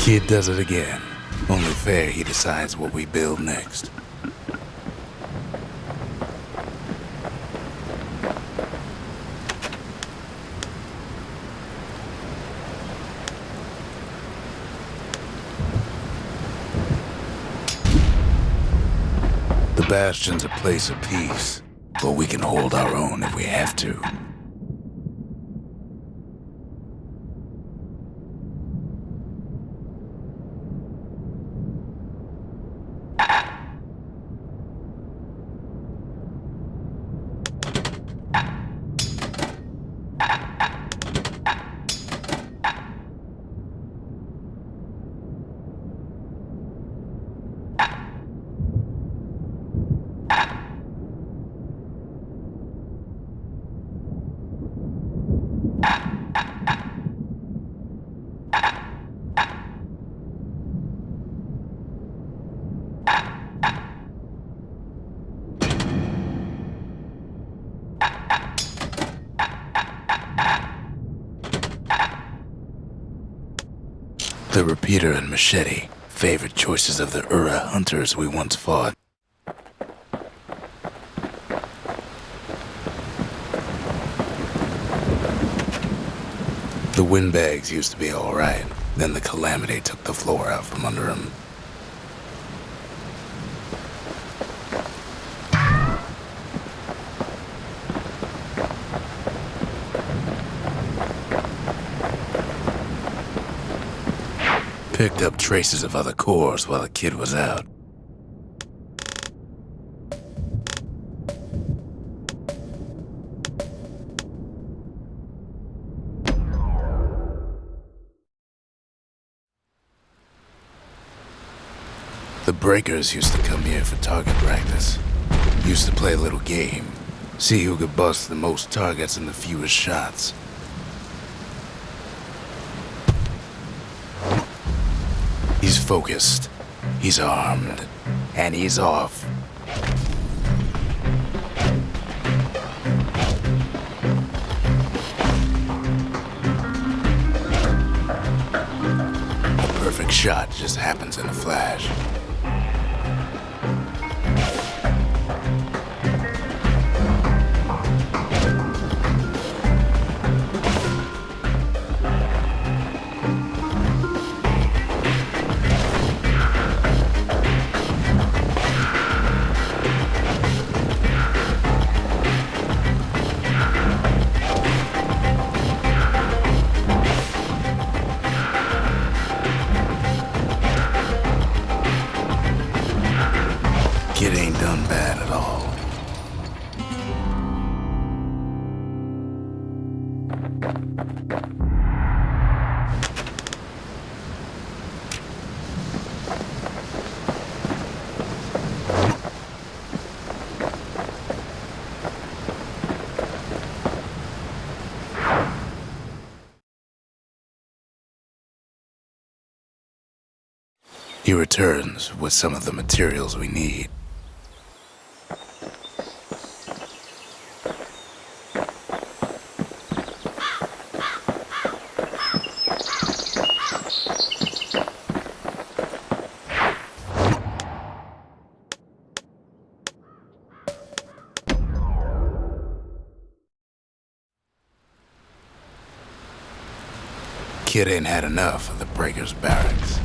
Kid does it again. Only fair he decides what we build next. The Bastion's a place of peace, but we can hold our own if we have to. The repeater and machete, favorite choices of the Ura hunters we once fought. The windbags used to be alright, then the calamity took the floor out from under them. Picked up traces of other cores while the kid was out. The breakers used to come here for target practice. Used to play a little game. See who could bust the most targets and the fewest shots. He's focused, he's armed, and he's off. The perfect shot just happens in a flash. Kid ain't done bad at all. He returns with some of the materials we need. Kid ain't had enough of the Breakers' barracks.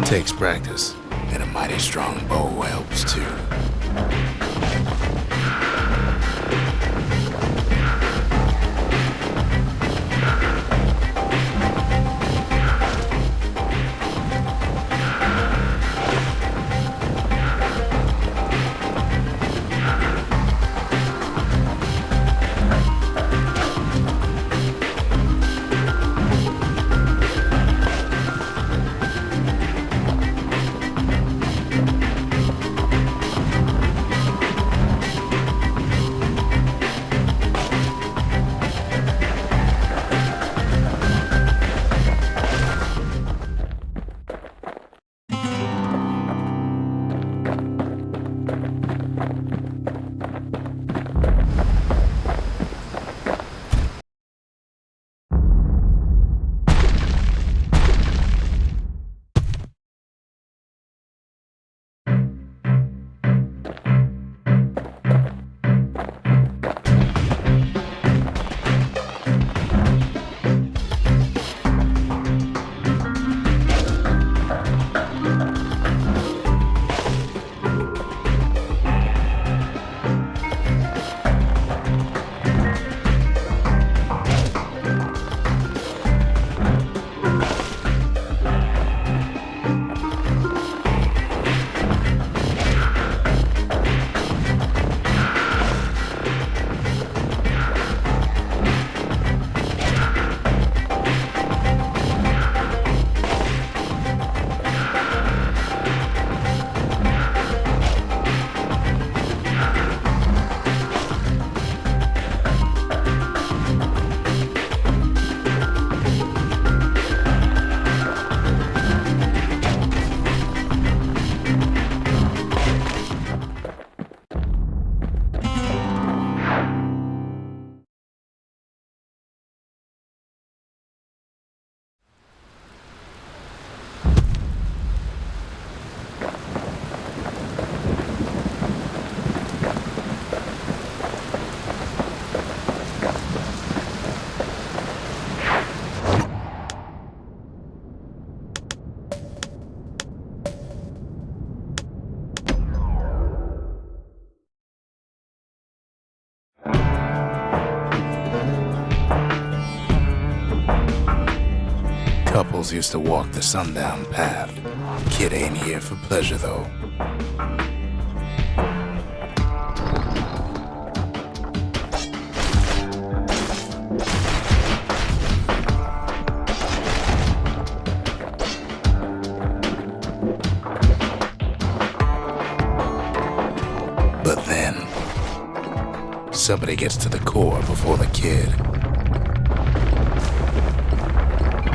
Takes practice, and a mighty strong bow helps too. Couples used to walk the sundown path. Kid ain't here for pleasure, though. But then, somebody gets to the core before the kid.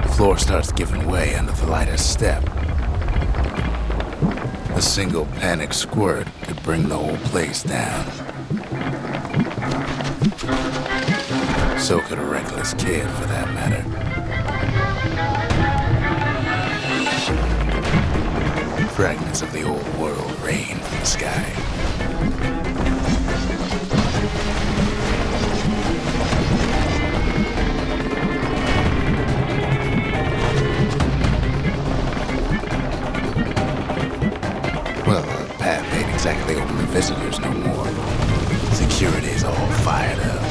The floor starts giving way under the lightest step. A single panic squirt could bring the whole place down. So could a reckless kid, for that matter. Fragments of the old world rain from the sky. Well, the path ain't exactly open to visitors no more. Security's all fired up.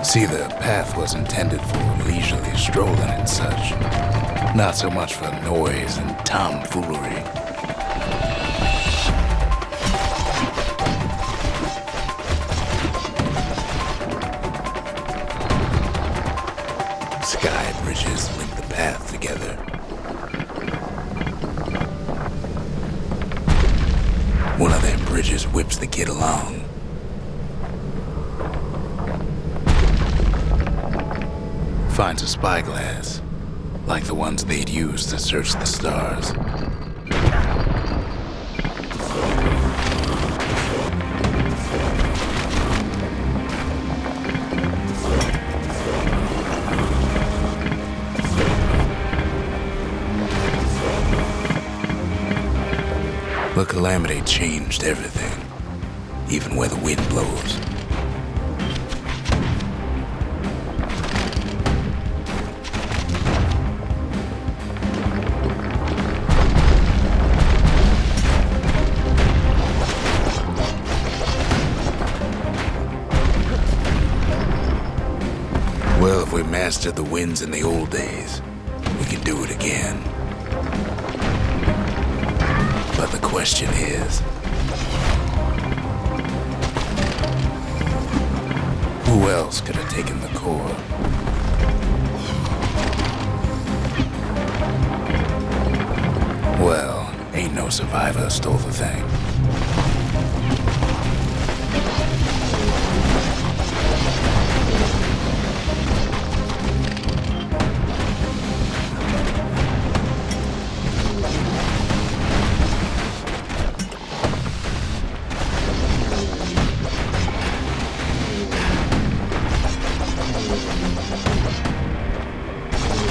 See, the path was intended for leisurely strolling and such. Not so much for noise and tomfoolery. Sky bridges link the path together. One of them bridges whips the kid along. Finds a spyglass, like the ones they'd use to search the stars. But Calamity changed everything, even where the wind blows. Well, if we mastered the winds in the old days, we can do it again. But the question is, who else could have taken the core? Well, ain't no survivor stole the thing.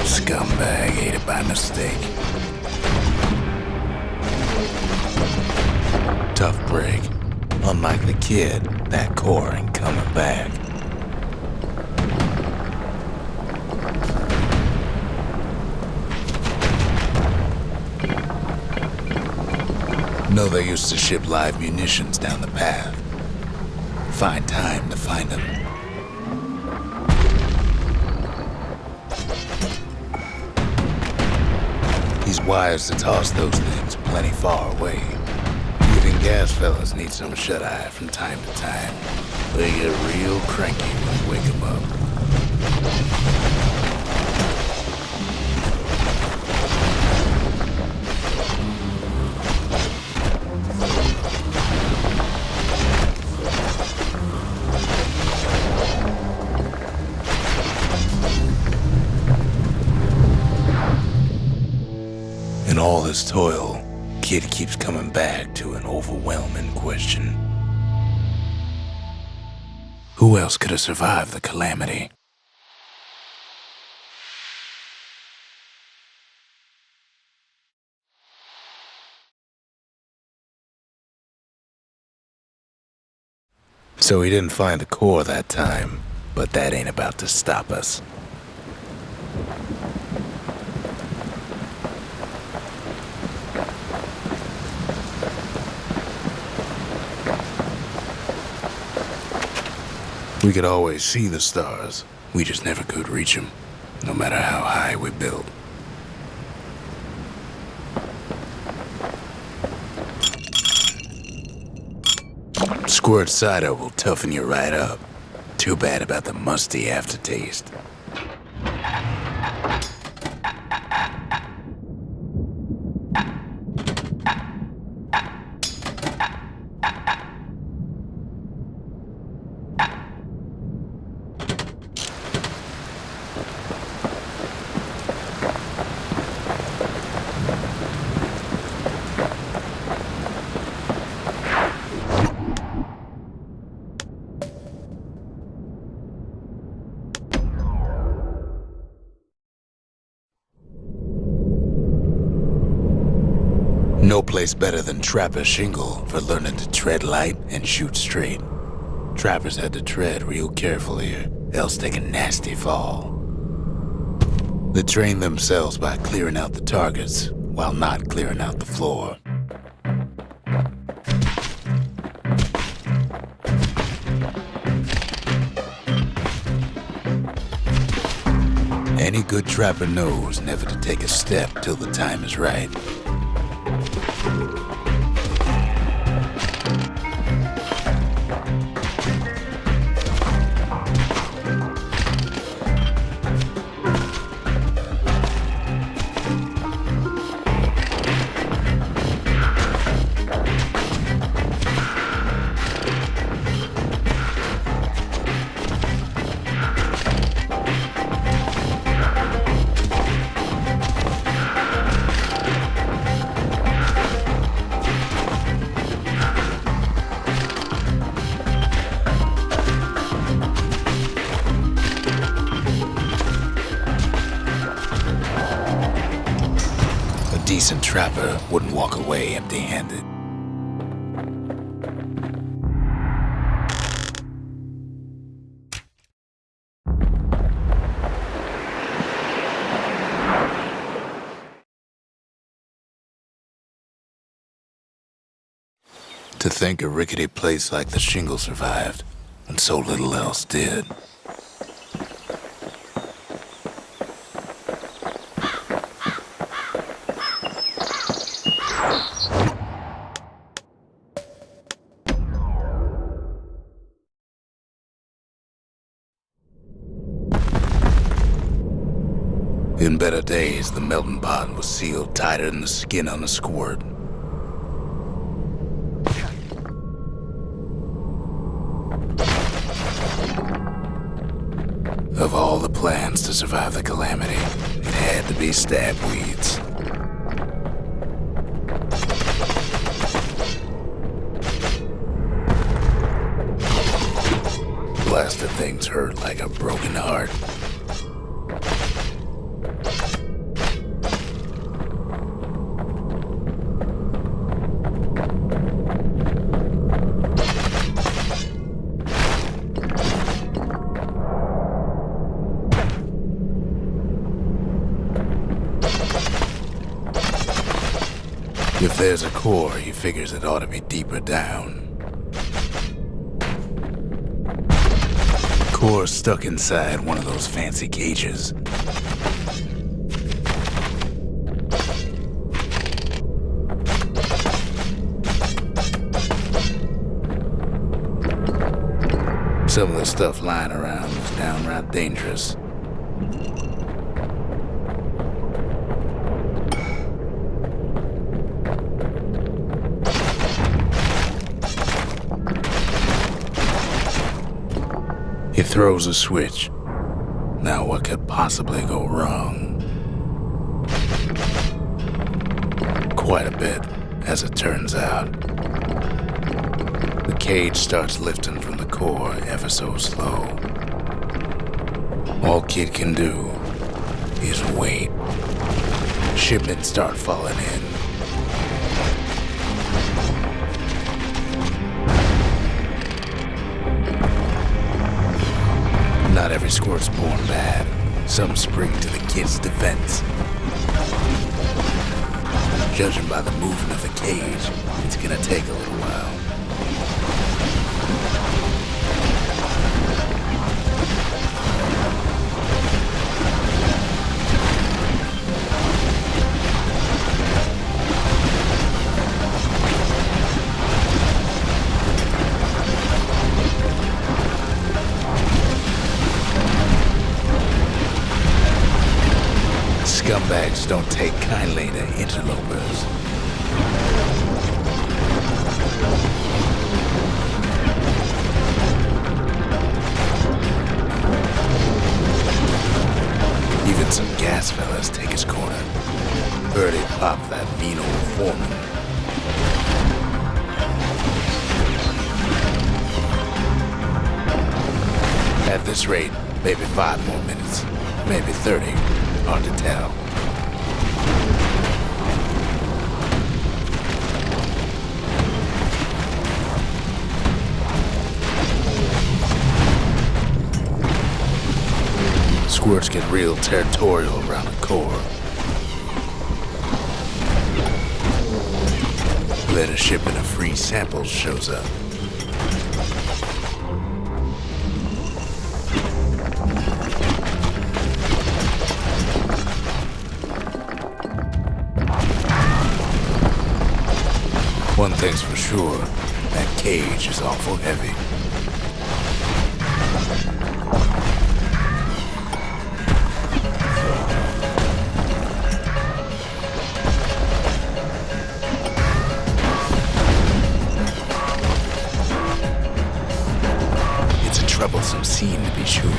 Scumbag ate it by mistake. Tough break. Unlike the kid, that core ain't coming back. No, they used to ship live munitions down the path. Find time to find them. He's wise to toss those things plenty far away. Even gas fellas need some shut-eye from time to time. They get real cranky when you wake them up. In all his toil, Kid keeps coming back to an overwhelming question. Who else could have survived the calamity? So he didn't find the core that time, but that ain't about to stop us. We could always see the stars. We just never could reach them, no matter how high we built. Squirt cider will toughen you right up. Too bad about the musty aftertaste. No place better than Trapper Shingle for learning to tread light and shoot straight. Trappers had to tread real careful here, else take a nasty fall. They train themselves by clearing out the targets, while not clearing out the floor. Any good trapper knows never to take a step till the time is right. A decent trapper wouldn't walk away empty-handed. To think a rickety place like the Shingle survived, and so little else did. In better days, the melting pot was sealed tighter than the skin on a squirt. Of all the plans to survive the calamity, it had to be stab weeds. Blasted things hurt like a broken heart. If there's a core, he figures it ought to be deeper down. Core's stuck inside one of those fancy cages. Some of the stuff lying around was downright dangerous. He throws a switch. Now what could possibly go wrong? Quite a bit, as it turns out. The cage starts lifting from the core ever so slow. All Kid can do is wait. Shipments start falling in. Not every squirt's born bad. Some spring to the kid's defense. Judging by the movement of the cage, it's gonna take a little while. scumbags don't take kindly to interlopers. Even some gas fellas take his corner. Heard he popped that mean old foreman. At this rate, maybe 5 more minutes, maybe 30, hard to tell. Squirts get real territorial around the core. Then a shipment of free samples shows up. One thing's for sure, that cage is awful heavy. It's a troublesome scene to be sure.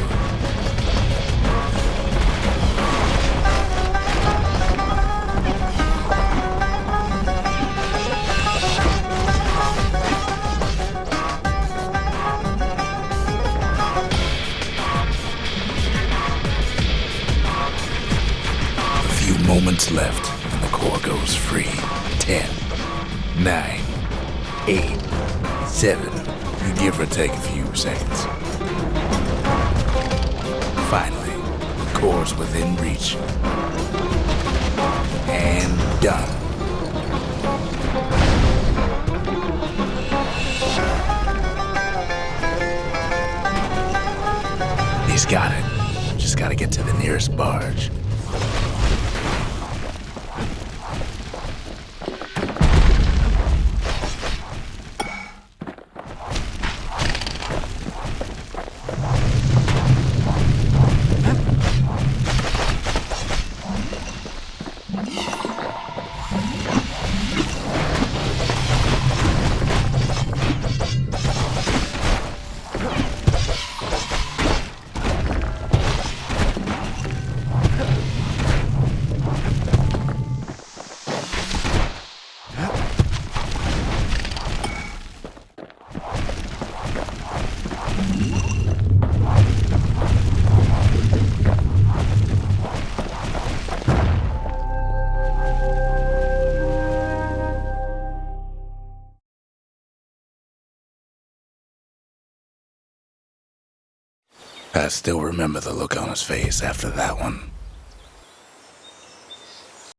Moments left and the core goes free. 10, 9, 8, 7. You give or take a few seconds. Finally, the core's within reach. And done. He's got it. Just gotta get to the nearest barge. I still remember the look on his face after that one.